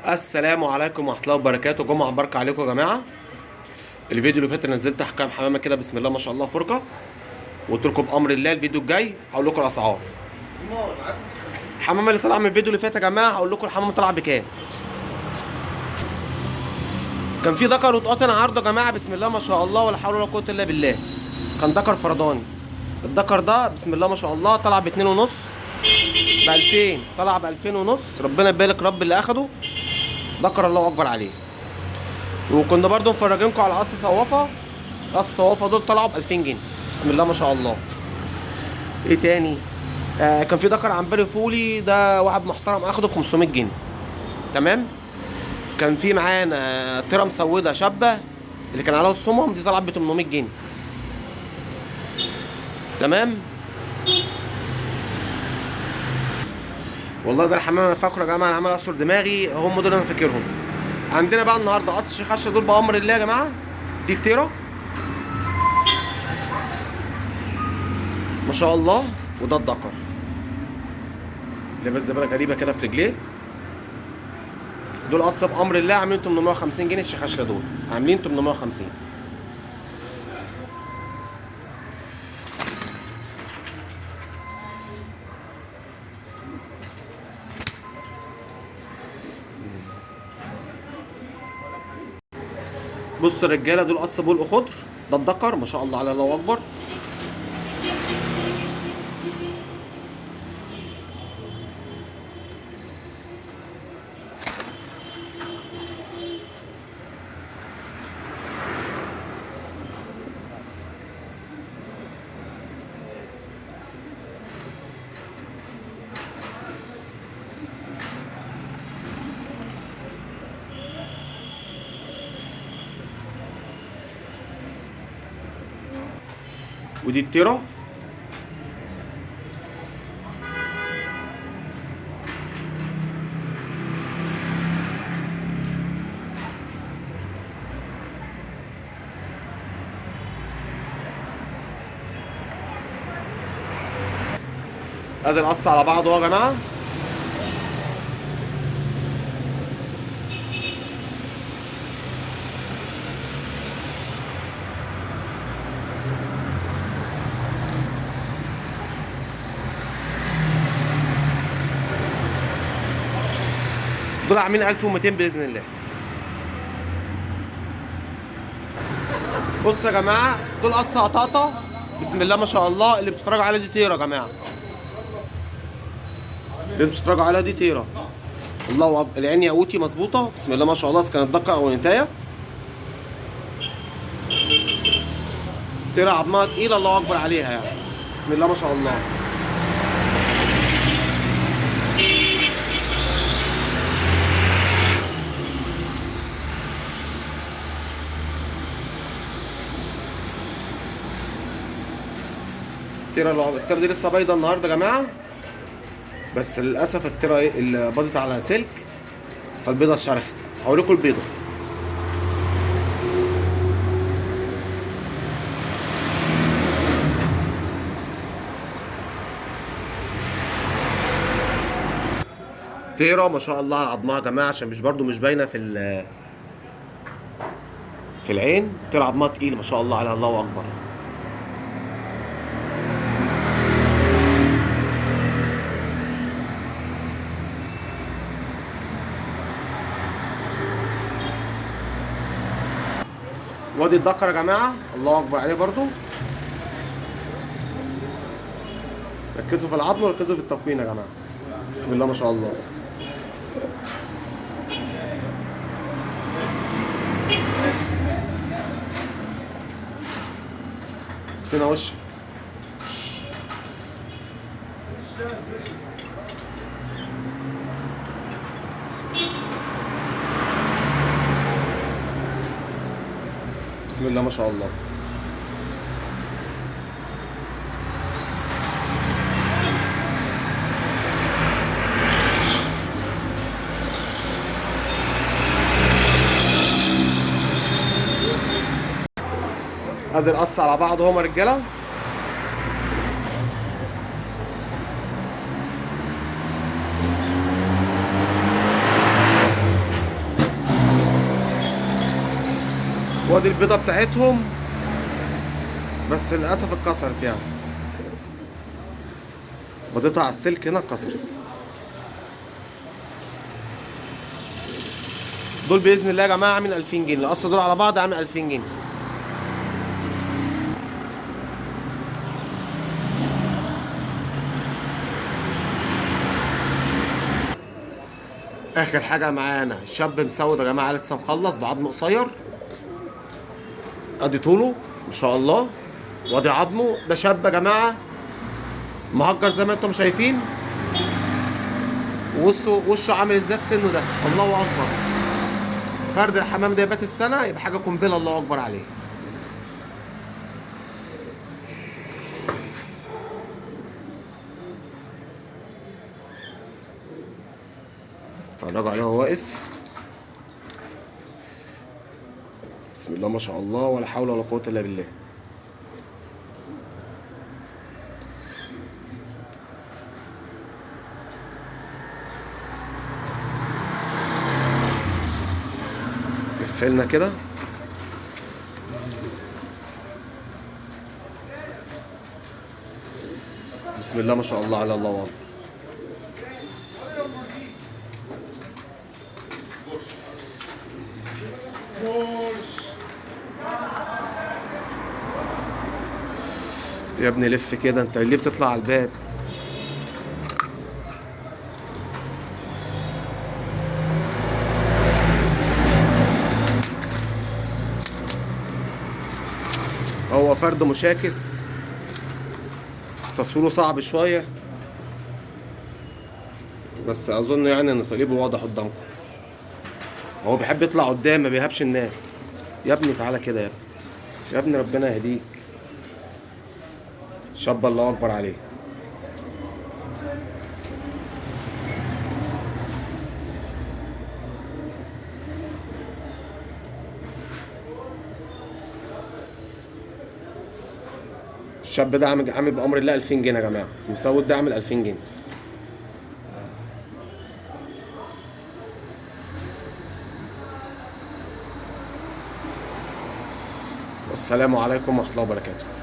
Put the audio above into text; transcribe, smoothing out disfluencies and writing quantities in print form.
السلام عليكم ورحمة الله وبركاته. جمعة مباركة عليكم يا جماعة. الفيديو اللي فات نزلت احكام حمامة كده، بسم الله ما شاء الله فرجة، وقلت لكم بأمر الله الفيديو الجاي هقول لكم الأسعار. الحمامة اللي طالعة من الفيديو اللي فات يا جماعة هقول لكم الحمامة طالعة بكام. كان في ذكر وتقاطن عرضه يا جماعة، بسم الله ما شاء الله ولا حول ولا قوة إلا بالله. كان ذكر فرداني، الذكر ده بسم الله ما شاء الله طلع ب2.5، ب2000، طلع ب2000 ونص. ربنا يبارك رب اللي أخده، ذكر الله أكبر عليه. وكنا برضو مفرجينكم على قص صوافه. قص صوافه دول طلعوا ب 2000 جنيه، بسم الله ما شاء الله. ايه تاني؟ كان في ذكر عنبري فولي، ده واحد محترم اخده ب 500 جنيه. تمام. كان في معانا طيره مسوده شابه اللي كان عليها الصمم، دي طلعت ب 800 جنيه. تمام. والله ده الحمام انا فاكره يا جماعه، انا عمال اعصر دماغي، هم دول انا فاكرهم. عندنا بقى النهارده قص الشيخ عشا دول بامر الله يا جماعه. دي التيره ما شاء الله، وده الدكر لابس زباله غريبه كده في رجليه. دول قصه بامر الله عاملين 850 جنيه. الشيخ عشا دول عاملين 850. بص الرجاله دول قص بلق خضر، ده الدكر ما شاء الله على الله اكبر. ودي التيره ادي القص على بعضه اهو يا جماعه. دول عاملين 1200 باذن الله. بص يا جماعه دول قص قطاطه، بسم الله ما شاء الله. اللي بتتفرجوا على دي تيره يا جماعه، اللي بتتفرجوا على دي تيره. الله اكبر، العين ياقوتي مظبوطه، بسم الله ما شاء الله. اذا كانت دقه او نتايه، تيره عظمها تقيله الله اكبر عليها يعني، بسم الله ما شاء الله. التيره دي لسه بايضه النهارده يا جماعه، بس للاسف التيره اللي باضت على سلك، فالبيضه اتشرخت. هوريكم البيضه. تيره ما شاء الله على عظمها يا جماعه، عشان مش برضو مش باينه في العين. تيره عظمها تقيل ما شاء الله عليها، الله اكبر. وادي الدكر يا جماعه، الله اكبر عليه برضو. ركزوا في العظم وركزوا في التكوين يا جماعه، بسم الله ما شاء الله. هنا وش بسم الله ما شاء الله. ادي القص على بعضه هما رجاله. وادي البيضه بتاعتهم، بس للاسف اتكسرت يعني، بيضتها على السلك هنا اتكسرت. دول باذن الله يا جماعه عامل 2000 جنيه، القصه دول على بعض عامل 2000 جنيه. اخر حاجه معانا الشاب مسود يا جماعه، لسه مخلص بعظم قصير، ادي طوله ما شاء الله وادي عظمه. ده شاب يا جماعه مهجر زي ما انتم شايفين، وشه عامل ازاي في سنه ده، الله اكبر. فرد الحمام ده يبات السنه يبقى حاجه قنبله، الله اكبر عليه. اتفرجوا عليه وهو واقف، بسم الله ما شاء الله ولا حول ولا قوه الا بالله. قفلنا كده، بسم الله ما شاء الله على الله اكبر. يا ابني لف كده، انت ليه بتطلع على الباب؟ هو فرد مشاكس، تصويره صعب شويه، بس اظن يعني ان تقريبه واضح قدامكم. هو بيحب يطلع قدام، ما بيهابش الناس. يا ابني تعالى كده يا ابني، يا ابني ربنا يهديك. شاب الله اكبر عليه. الشاب ده عامل بامر الله 2000 جنيه يا جماعه، مسود ده عامل 2000 جنيه. والسلام عليكم ورحمه الله وبركاته.